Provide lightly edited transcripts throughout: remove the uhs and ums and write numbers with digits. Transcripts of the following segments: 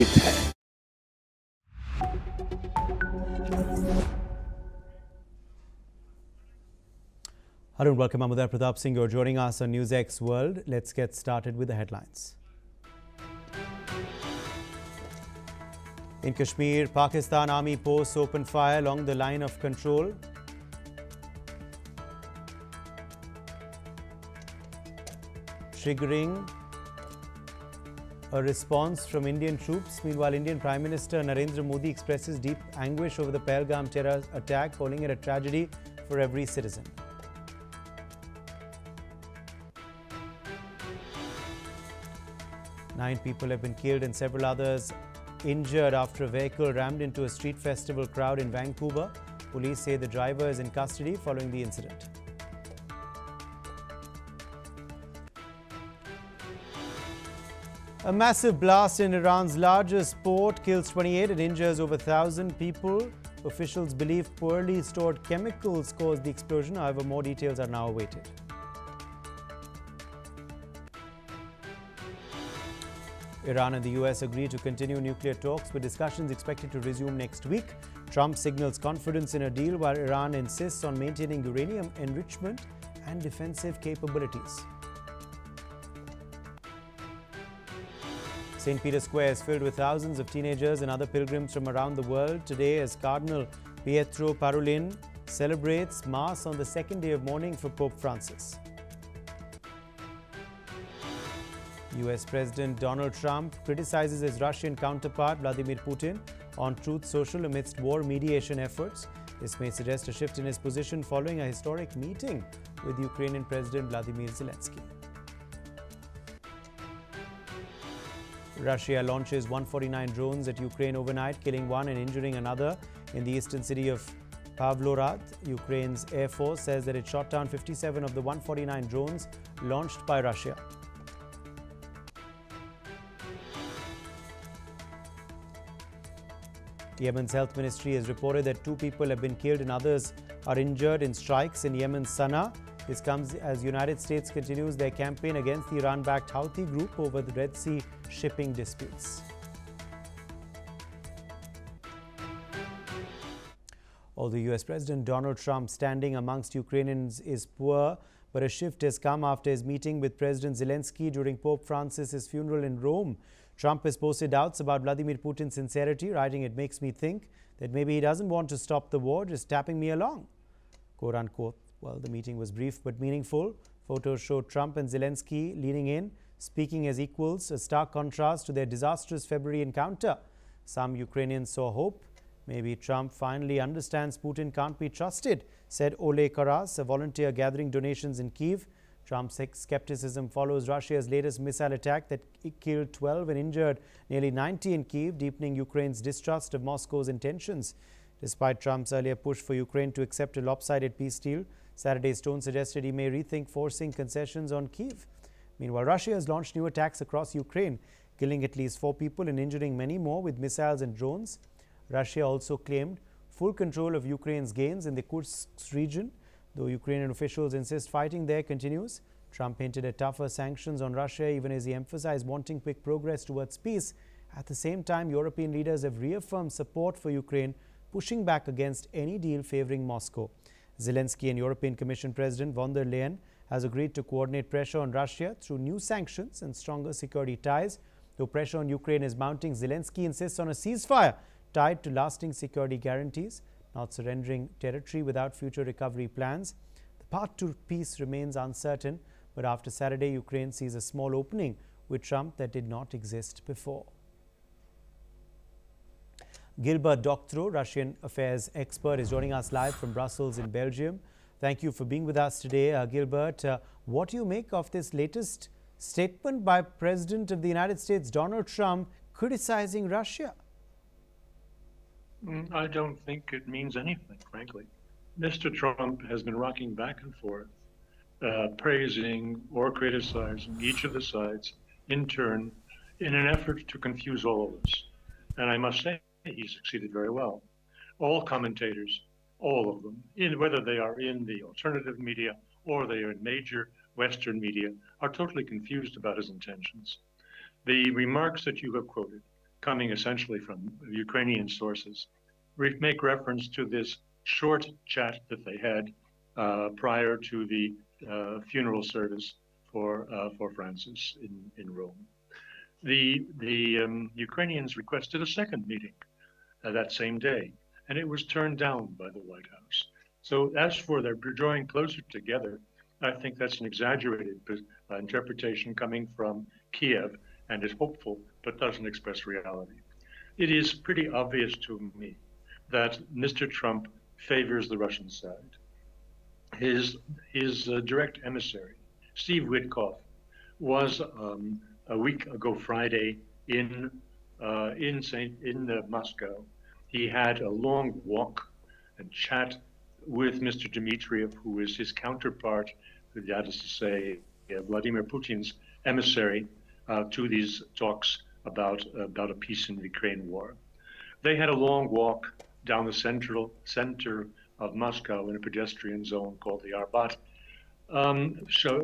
है। Hello and welcome. I'm Uday Pratap Singh. You're joining us on NewsX World. Let's get started with the headlines. In Kashmir, Pakistan Army posts open fire along the line of control. Triggering a response from Indian troops. Meanwhile, Indian Prime Minister Narendra Modi expresses deep anguish over the Pahalgam terror attack, calling it a tragedy for every citizen. Nine people have been killed and several others injured after a vehicle rammed into a street festival crowd in Vancouver. Police say the driver is in custody following the incident. A massive blast in Iran's largest port kills 28 and injures over 1,000 people. Officials believe poorly stored chemicals caused the explosion. However, more details are now awaited. Iran and the US agree to continue nuclear talks, with discussions expected to resume next week. Trump signals confidence in a deal, while Iran insists on maintaining uranium enrichment and defensive capabilities. St. Peter's Square is filled with thousands of teenagers and other pilgrims from around the world today as Cardinal Pietro Parolin celebrates Mass on the second day of mourning for Pope Francis. US President Donald Trump criticizes his Russian counterpart Vladimir Putin on Truth Social amidst war mediation efforts. This may suggest a shift in his position following a historic meeting with Ukrainian President Vladimir Zelensky. Russia launches 149 drones at Ukraine overnight, killing one and injuring another in the eastern city of Pavlorad. Ukraine's Air Force says that it shot down 57 of the 149 drones launched by Russia. Yemen's health ministry has reported that 2 people have been killed and others are injured in strikes in Yemen's Sana'a. This comes as United States continues their campaign against the Iran-backed Houthi group over the Red Sea shipping disputes. Although US President Donald Trump's standing amongst Ukrainians is poor, but a shift has come after his meeting with President Zelensky during Pope Francis's funeral in Rome. Trump has posted doubts about Vladimir Putin's sincerity, writing, "It makes me think that maybe he doesn't want to stop the war, just tapping me along," quote unquote. Well, the meeting was brief but meaningful. Photos showed Trump and Zelensky leaning in, speaking as equals, a stark contrast to their disastrous February encounter. Some Ukrainians saw hope. Maybe Trump finally understands Putin can't be trusted, said Ole Karas, a volunteer gathering donations in Kyiv. Trump's skepticism follows Russia's latest missile attack that killed 12 and injured nearly 90 in Kyiv, deepening Ukraine's distrust of Moscow's intentions. Despite Trump's earlier push for Ukraine to accept a lopsided peace deal, Saturday's tone suggested he may rethink forcing concessions on Kyiv. Meanwhile, Russia has launched new attacks across Ukraine, killing at least 4 people and injuring many more with missiles and drones. Russia also claimed full control of Ukraine's gains in the Kursk region. Though Ukrainian officials insist fighting there continues, Trump hinted at tougher sanctions on Russia even as he emphasized wanting quick progress towards peace. At the same time, European leaders have reaffirmed support for Ukraine, pushing back against any deal favoring Moscow. Zelensky and European Commission President von der Leyen has agreed to coordinate pressure on Russia through new sanctions and stronger security ties. Though pressure on Ukraine is mounting, Zelensky insists on a ceasefire tied to lasting security guarantees, not surrendering territory without future recovery plans. The path to peace remains uncertain, but after Saturday, Ukraine sees a small opening with Trump that did not exist before. Gilbert Doctorow, Russian affairs expert, is joining us live from Brussels in Belgium. Thank you for being with us today, Gilbert. What do you make of this latest statement by President of the United States, Donald Trump, criticizing Russia? I don't think it means anything, frankly. Mr. Trump has been rocking back and forth, praising or criticizing each of the sides in turn in an effort to confuse all of us. And I must say, he succeeded very well. All commentators, all of them, whether they are in the alternative media or they are in major Western media, are totally confused about his intentions. The remarks that you have quoted coming essentially from Ukrainian sources, make reference to this short chat that they had prior to the funeral service for Francis in Rome. The Ukrainians requested a second meeting that same day, and it was turned down by the White House. So as for their drawing closer together, I think that's an exaggerated interpretation coming from Kiev and is hopeful but doesn't express reality. It is pretty obvious to me that Mr. Trump favors the Russian side. His direct emissary, Steve Witkoff, was a week ago Friday in Moscow. He had a long walk and chat with Mr. Dmitriev, who is his counterpart, that is to say, Vladimir Putin's emissary to these talks about a peace in the Ukraine war. They had a long walk down the center of Moscow in a pedestrian zone called the Arbat,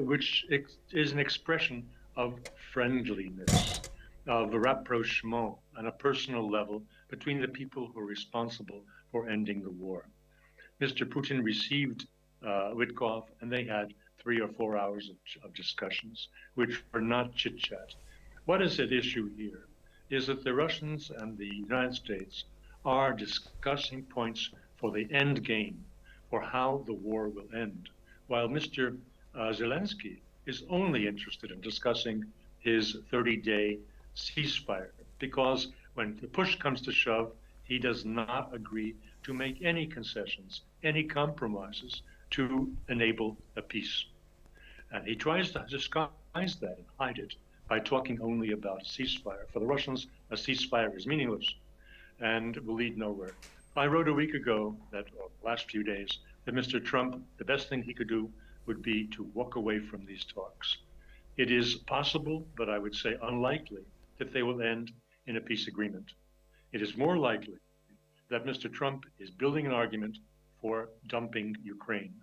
which is an expression of friendliness, of a rapprochement on a personal level between the people who are responsible for ending the war. Mr. Putin received Witkoff, and they had 3 or 4 hours of discussions, which were not chit-chat. What is at issue here is that the Russians and the United States are discussing points for the end game, for how the war will end, while Mr. Zelensky is only interested in discussing his 30-day ceasefire, because when the push comes to shove, he does not agree to make any concessions, any compromises to enable a peace. And he tries to disguise that and hide it by talking only about a ceasefire. For the Russians, a ceasefire is meaningless and will lead nowhere. I wrote a week ago, last few days, that Mr. Trump, the best thing he could do would be to walk away from these talks. It is possible, but I would say unlikely, that they will end in a peace agreement. It is more likely that Mr. Trump is building an argument for dumping Ukraine.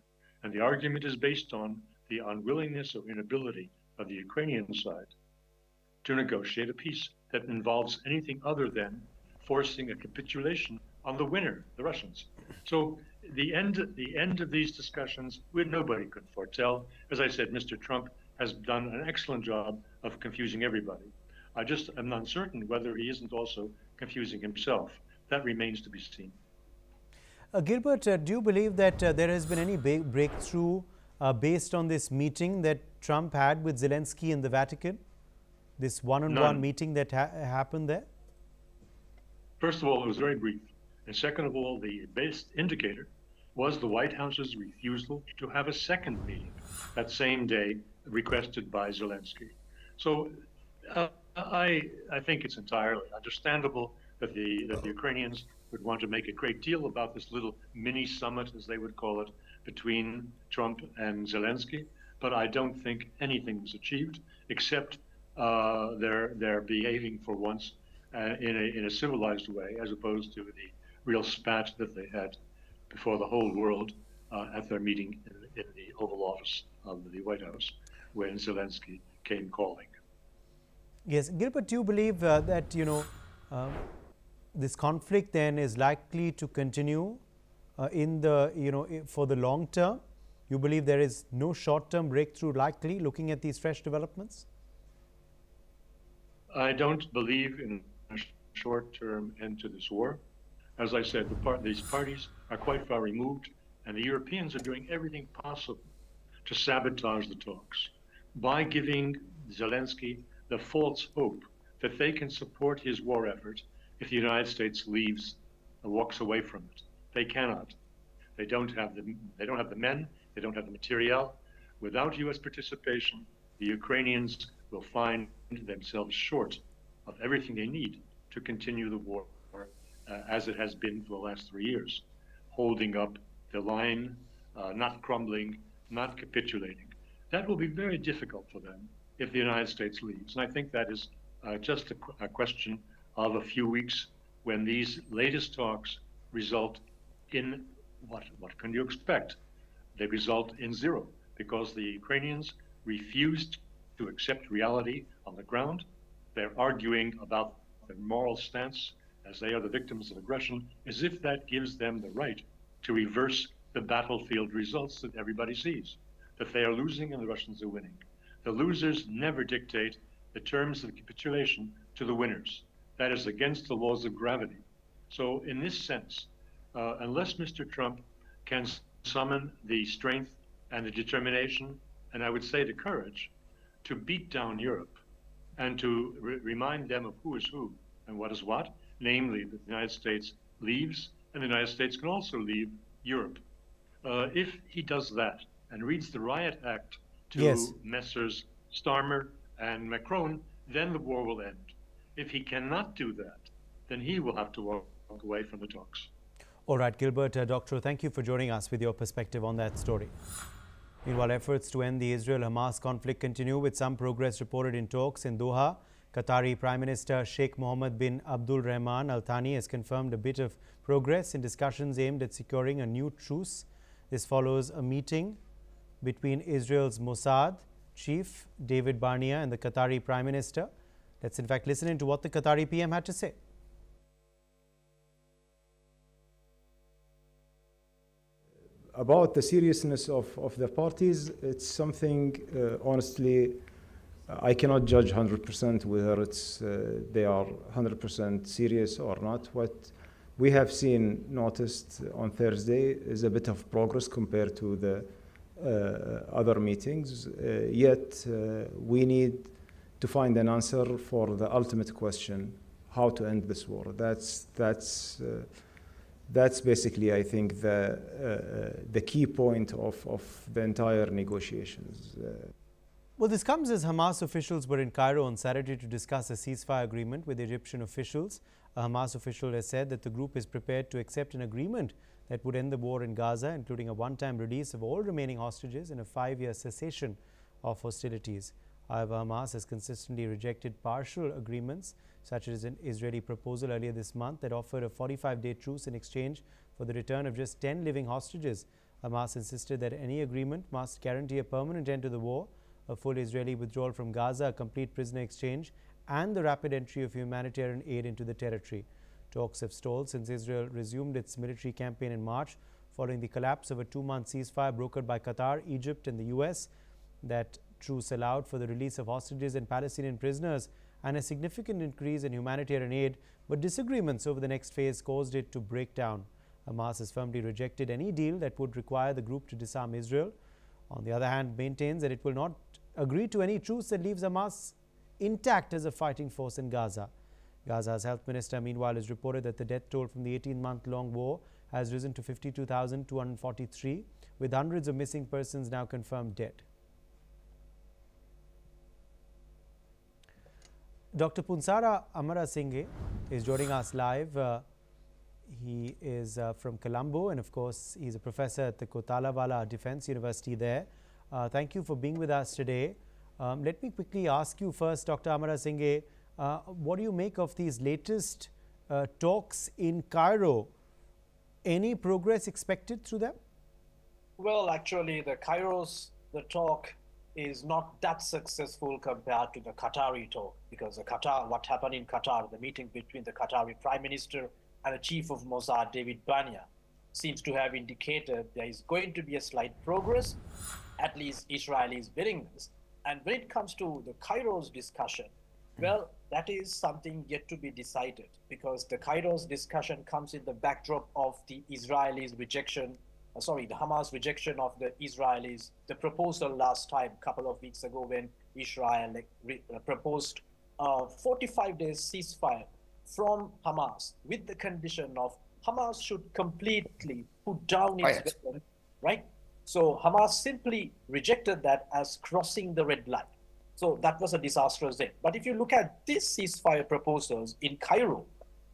And the argument is based on the unwillingness or inability of the Ukrainian side to negotiate a peace that involves anything other than forcing a capitulation on the winner, the Russians. So the end of these discussions, nobody could foretell. As I said, Mr. Trump has done an excellent job of confusing everybody. I just am uncertain whether he isn't also confusing himself. That remains to be seen. Gilbert, do you believe that there has been any big breakthrough based on this meeting that Trump had with Zelensky in the Vatican? This one-on-one meeting that happened there? First of all, it was very brief. And second of all, the best indicator was the White House's refusal to have a second meeting that same day requested by Zelensky. So I think it's entirely understandable that the Ukrainians would want to make a great deal about this little mini summit, as they would call it, between Trump and Zelensky. But I don't think anything was achieved except they're behaving for once in a civilized way, as opposed to the real spat that they had before the whole world at their meeting in the Oval Office of the White House when Zelensky came calling. Yes, Gilbert, do you believe that this conflict then is likely to continue for the long term? You believe there is no short-term breakthrough likely, looking at these fresh developments? I don't believe in a short-term end to this war. As I said, these parties are quite far removed, and the Europeans are doing everything possible to sabotage the talks by giving Zelensky the false hope that they can support his war effort if the United States leaves and walks away from it. They cannot. They don't have the men, they don't have the material. Without US participation, the Ukrainians will find themselves short of everything they need to continue the war as it has been for the last 3 years, holding up the line, not crumbling, not capitulating. That will be very difficult for them if the United States leaves. And I think that is just a question of a few weeks when these latest talks result in what can you expect? They result in zero, because the Ukrainians refused to accept reality on the ground. They're arguing about their moral stance, as they are the victims of aggression, as if that gives them the right to reverse the battlefield results that everybody sees, that they are losing and the Russians are winning. The losers never dictate the terms of the capitulation to the winners. That is against the laws of gravity. So in this sense, unless Mr. Trump can summon the strength and the determination, and I would say the courage, to beat down Europe and to remind them of who is who and what is what, namely that the United States leaves and the United States can also leave Europe. If he does that and reads the riot act to Yes. Messrs. Starmer and Macron, then the war will end. If he cannot do that, then he will have to walk away from the talks. All right, Gilbert, Doctor, thank you for joining us with your perspective on that story. Meanwhile, efforts to end the Israel-Hamas conflict continue, with some progress reported in talks in Doha. Qatari Prime Minister Sheikh Mohammed bin Abdul Rahman Al Thani has confirmed a bit of progress in discussions aimed at securing a new truce. This follows a meeting between Israel's Mossad chief David Barnea and the Qatari Prime Minister. Let's in fact listen into what the Qatari PM had to say. About the seriousness of the parties, it's something, honestly, I cannot judge 100% whether they are 100% serious or not. What we have noticed on Thursday is a bit of progress compared to the other meetings, yet we need to find an answer for the ultimate question, how to end this war. That's basically, I think, the key point of the entire negotiations. Well, this comes as Hamas officials were in Cairo on Saturday to discuss a ceasefire agreement with Egyptian officials. A Hamas official has said that the group is prepared to accept an agreement that would end the war in Gaza, including a one-time release of all remaining hostages and a 5-year cessation of hostilities. However, Hamas has consistently rejected partial agreements, such as an Israeli proposal earlier this month that offered a 45-day truce in exchange for the return of just 10 living hostages. Hamas insisted that any agreement must guarantee a permanent end to the war, a full Israeli withdrawal from Gaza, a complete prisoner exchange, and the rapid entry of humanitarian aid into the territory. Talks have stalled since Israel resumed its military campaign in March, following the collapse of a 2-month ceasefire brokered by Qatar, Egypt, and the US. That truce allowed for the release of hostages and Palestinian prisoners and a significant increase in humanitarian aid, but disagreements over the next phase caused it to break down. Hamas has firmly rejected any deal that would require the group to disarm Israel. On the other hand, maintains that it will not agree to any truce that leaves Hamas intact as a fighting force in Gaza. Gaza's health minister, meanwhile, has reported that the death toll from the 18-month-long war has risen to 52,243, with hundreds of missing persons now confirmed dead. Dr. Punsara Amarasinghe is joining us live. He is from Colombo, and of course, he's a professor at the Kotalawala Defense University there. Thank you for being with us today. Let me quickly ask you first, Dr. Amarasinghe, what do you make of these latest talks in Cairo? Any progress expected through them? Well, actually, the talk is not that successful compared to the Qatari talk, because what happened in Qatar, the meeting between the Qatari Prime Minister and the Chief of Mossad, David Barnea, seems to have indicated there is going to be a slight progress, at least Israelis' willingness. And when it comes to the Cairo's discussion, well, that is something yet to be decided, because the Cairo's discussion comes in the backdrop of the Israelis' rejection, the Hamas rejection of the Israelis, the proposal last time, a couple of weeks ago, when Israel proposed a 45-day ceasefire from Hamas with the condition of Hamas should completely put down its weapon, right? So Hamas simply rejected that as crossing the red line. So that was a disastrous thing. But if you look at these ceasefire proposals in Cairo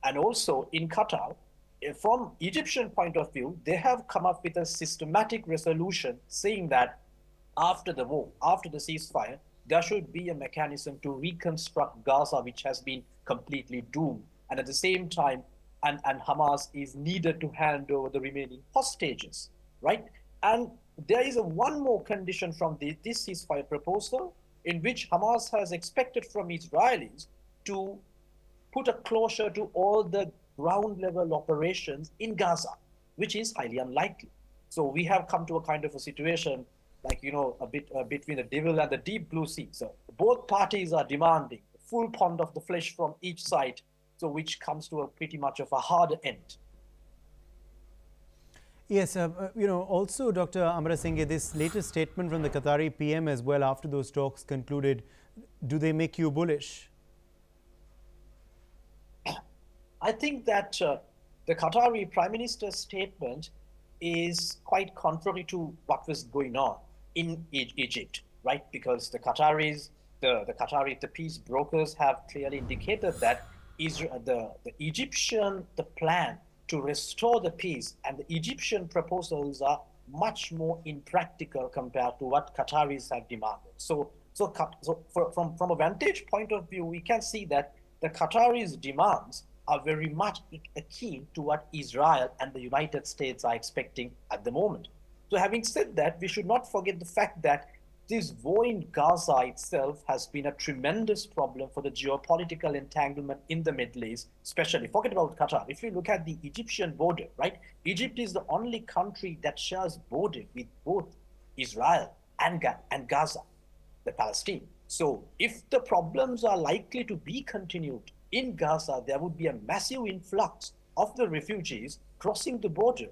and also in Qatar, from Egyptian point of view, they have come up with a systematic resolution saying that after the war, after the ceasefire, there should be a mechanism to reconstruct Gaza, which has been completely doomed. And at the same time, and Hamas is needed to hand over the remaining hostages, right? And there is one more condition from this ceasefire proposal, in which Hamas has expected from Israelis to put a closure to all the ground level operations in Gaza, which is highly unlikely. So we have come to a kind of a situation like, a bit between the devil and the deep blue sea. So both parties are demanding a full pound of the flesh from each side, so which comes to a pretty much of a hard end. Yes, also Dr. Amarasinghe, this latest statement from the Qatari PM as well after those talks concluded, do they make you bullish? I think that the Qatari Prime Minister's statement is quite contrary to what was going on in Egypt, right? Because the Qataris, the peace brokers have clearly indicated that Israel, the Egyptian, the plan to restore the peace and the Egyptian proposals are much more impractical compared to what Qataris have demanded. So from a vantage point of view, we can see that the Qataris' demands are very much akin to what Israel and the United States are expecting at the moment. So having said that, we should not forget the fact that this war in Gaza itself has been a tremendous problem for the geopolitical entanglement in the Middle East, especially, forget about Qatar. If you look at the Egyptian border, right? Egypt is the only country that shares border with both Israel and Gaza, the Palestine. So if the problems are likely to be continued in Gaza, there would be a massive influx of the refugees crossing the border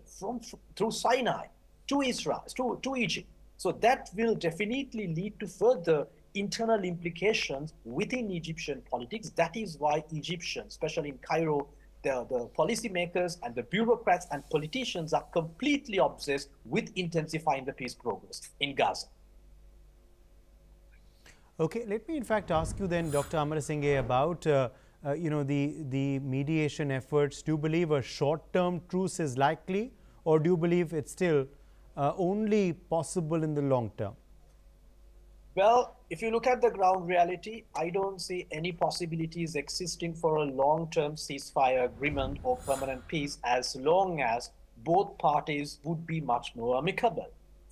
through Sinai to Israel, to Egypt. So that will definitely lead to further internal implications within Egyptian politics. That is why Egyptians, especially in Cairo, the policymakers and the bureaucrats and politicians are completely obsessed with intensifying the peace progress in Gaza. Okay, let me in fact ask you then, Dr. Amarasinghe, about the mediation efforts. Do you believe a short-term truce is likely, or do you believe it's still only possible in the long term? Well, if you look at the ground reality, I don't see any possibilities existing for a long-term ceasefire agreement or permanent peace as long as both parties would be much more amicable.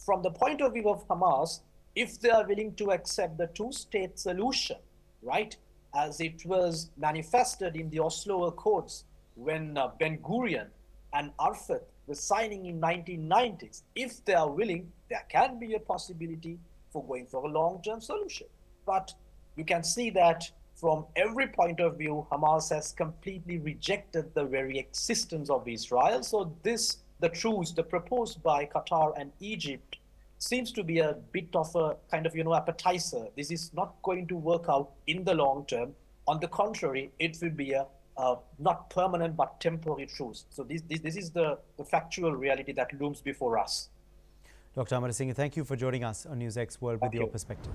From the point of view of Hamas, if they are willing to accept the two-state solution, right, as it was manifested in the Oslo Accords when Ben Gurion and Arafat were signing in 1990s, if they are willing, there can be a possibility for going for a long-term solution. But you can see that from every point of view, Hamas has completely rejected the very existence of Israel. So the truce, the proposed by Qatar and Egypt, seems to be a bit of a kind of, appetizer. This is not going to work out in the long term. On the contrary, it will be a not permanent but temporary truce. So this is the factual reality that looms before us. Dr. Amarasinghe, thank you for joining us on NewsX World with your perspective.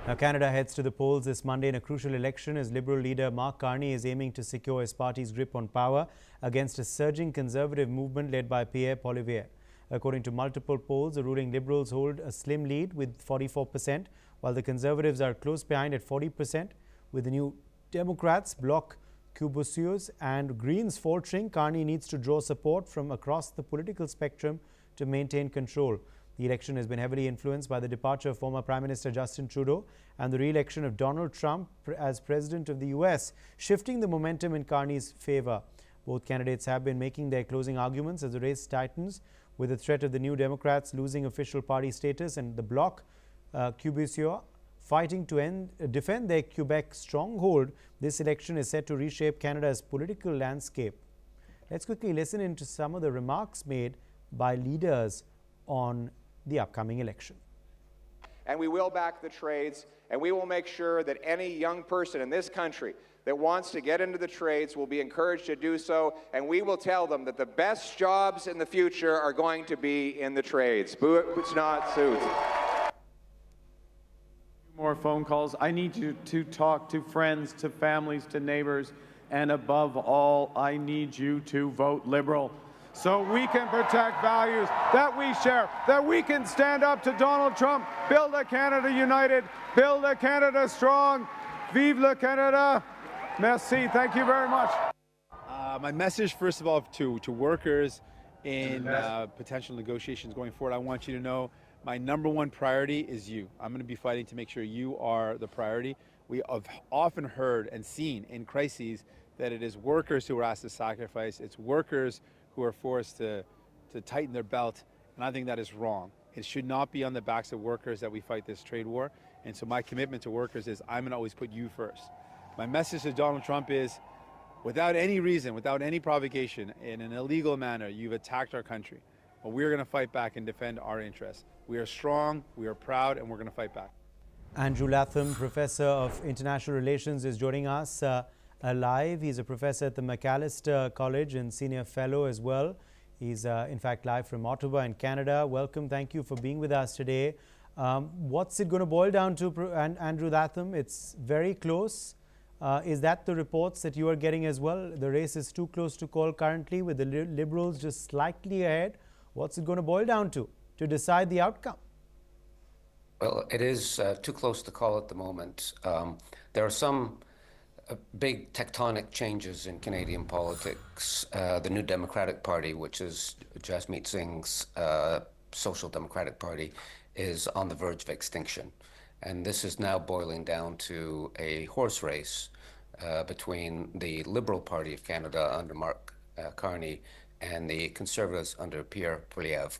Now, Canada heads to the polls this Monday in a crucial election as Liberal leader Mark Carney is aiming to secure his party's grip on power against a surging Conservative movement led by Pierre Poilievre. According to multiple polls, the ruling Liberals hold a slim lead with 44%, while the Conservatives are close behind at 40%. With the New Democrats, Bloc Québécois and Greens faltering, Carney needs to draw support from across the political spectrum to maintain control. The election has been heavily influenced by the departure of former Prime Minister Justin Trudeau and the re-election of Donald Trump as President of the US, shifting the momentum in Carney's favor. Both candidates have been making their closing arguments as the race tightens, with the threat of the New Democrats losing official party status and the Bloc Québécois fighting to defend their Quebec stronghold. This election is set to reshape Canada's political landscape. Let's quickly listen into some of the remarks made by leaders on the upcoming election. And we will back the trades, and we will make sure that any young person in this country that wants to get into the trades will be encouraged to do so, and we will tell them that the best jobs in the future are going to be in the trades. Boots, not suits. More phone calls. I need you to talk to friends, to families, to neighbors, and above all, I need you to vote Liberal so we can protect values that we share, that we can stand up to Donald Trump, build a Canada united, build a Canada strong. Vive le Canada. Merci. Thank you very much. My message, first of all, to workers in potential negotiations going forward, I want you to know my #1 priority is you. I'm going to be fighting to make sure you are the priority. We have often heard and seen in crises that it is workers who are asked to sacrifice. It's workers who are forced to tighten their belt, and I think that is wrong. It should not be on the backs of workers that we fight this trade war, and so my commitment to workers is I'm going to always put you first. My message to Donald Trump is, without any reason, without any provocation, in an illegal manner, you've attacked our country. But we're going to fight back and defend our interests. We are strong, we are proud, and we're going to fight back. Andrew Latham, Professor of International Relations, is joining us live. He's a professor at the McAllister College and senior fellow as well. He's in fact live from Ottawa in Canada. Welcome. Thank you for being with us today. What's it going to boil down to, Andrew Latham? It's very close. Is that the reports that you are getting as well? The race is too close to call currently, with the Liberals just slightly ahead. What's it going to boil down to decide the outcome? Well, it is too close to call at the moment. There are some big tectonic changes in Canadian politics. The New Democratic Party, which is Jasmeet Singh's Social Democratic Party, is on the verge of extinction. And this is now boiling down to a horse race between the Liberal Party of Canada under Mark Carney and the Conservatives under Pierre Poilievre.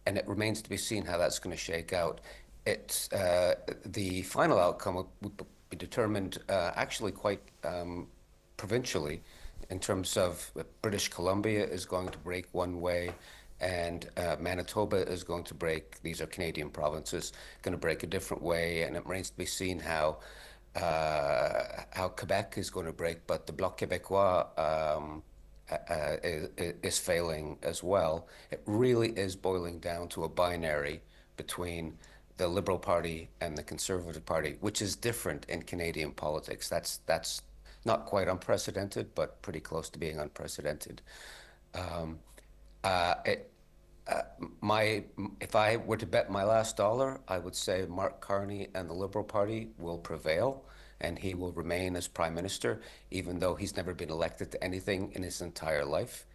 And it remains to be seen how that's going to shake out. The final outcome will be determined actually quite provincially, in terms of British Columbia is going to break one way, and Manitoba is going to break, these are Canadian provinces, going to break a different way, and it remains to be seen how Quebec is going to break, but the Bloc Québécois is failing as well. It really is boiling down to a binary between the Liberal Party and the Conservative Party, which is different in Canadian politics. That's not quite unprecedented, but pretty close to being unprecedented. If I were to bet my last dollar, I would say Mark Carney and the Liberal Party will prevail, and he will remain as Prime Minister, even though he's never been elected to anything in his entire life.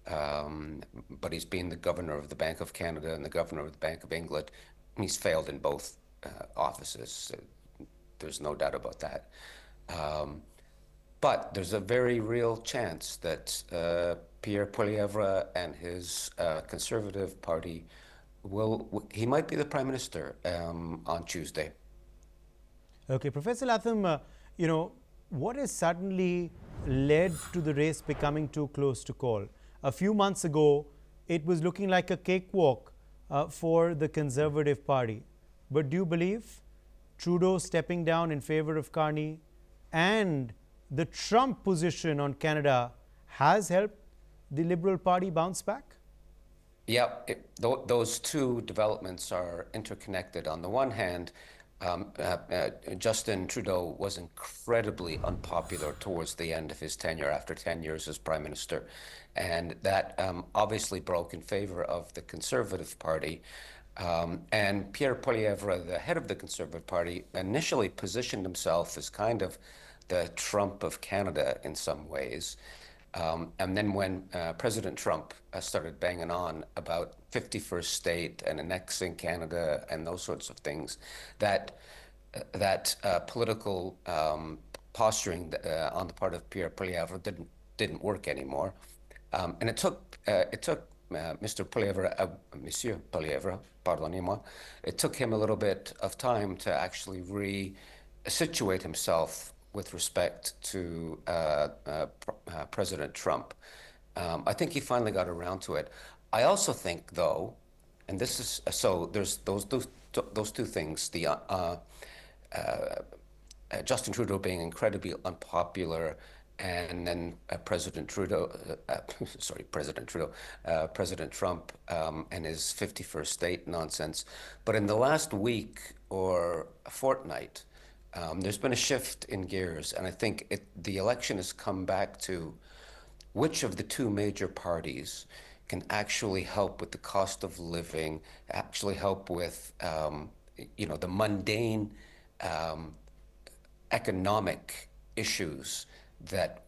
But he's been the Governor of the Bank of Canada and the Governor of the Bank of England. He's failed in both offices. There's no doubt about that. But there's a very real chance that Pierre Poilievre and his Conservative Party he might be the Prime Minister on Tuesday. Okay, Professor Latham, what has suddenly led to the race becoming too close to call? A few months ago, it was looking like a cakewalk for the Conservative Party. But do you believe Trudeau stepping down in favor of Carney and the Trump position on Canada has helped the Liberal Party bounce back? Yeah, those two developments are interconnected. On the one hand, Justin Trudeau was incredibly unpopular towards the end of his tenure, after 10 years as Prime Minister. And that obviously broke in favor of the Conservative Party. And Pierre Poilievre, the head of the Conservative Party, initially positioned himself as kind of the Trump of Canada in some ways. And then when President Trump started banging on about 51st state and annexing Canada and those sorts of things, that political posturing on the part of Pierre Poilievre didn't work anymore. And it took Monsieur Poilievre, pardonnez-moi, it took him a little bit of time to actually re-situate himself with respect to President Trump. I think he finally got around to it. I also think, though, and this is, so there's those two things, the Justin Trudeau being incredibly unpopular, and then President Trump and his 51st state nonsense. But in the last week or a fortnight, there's been a shift in gears, and I think the election has come back to which of the two major parties can actually help with the cost of living, actually help with the mundane economic issues that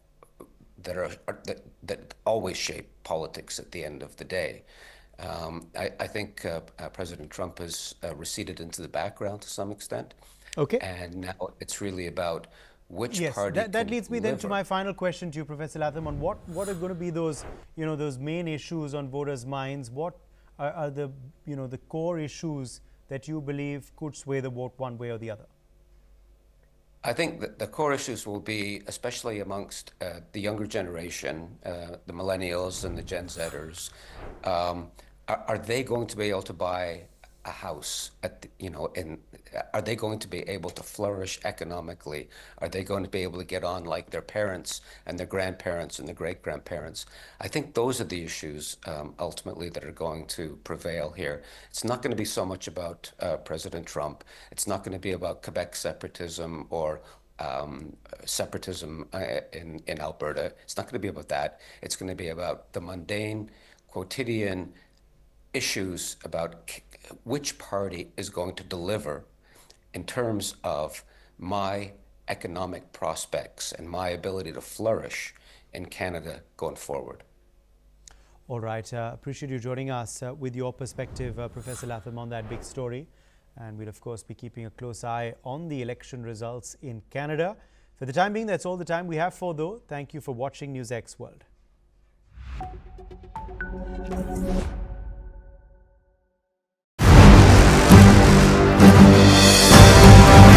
always shape politics at the end of the day. I think President Trump has receded into the background to some extent. Okay. And now it's really about which Yes, party that can leads me then to deliver. my final question to you, Professor Latham, on what are going to be those, those main issues on voters' minds. What are the, the core issues that you believe could sway the vote one way or the other? I think that the core issues will be, especially amongst the younger generation, the millennials and the Gen Zers, are they going to be able to buy a house? Are they going to be able to flourish economically? Are they going to be able to get on like their parents and their grandparents and their great-grandparents? I think those are the issues ultimately that are going to prevail here. It's not going to be so much about President Trump. It's not going to be about Quebec separatism or separatism in Alberta. It's not going to be about that. It's going to be about the mundane, quotidian issues about which party is going to deliver in terms of my economic prospects and my ability to flourish in Canada going forward. All right. Appreciate you joining us with your perspective, Professor Latham, on that big story. And we'll, of course, be keeping a close eye on the election results in Canada. For the time being, that's all the time we have for, though. Thank you for watching NewsX World.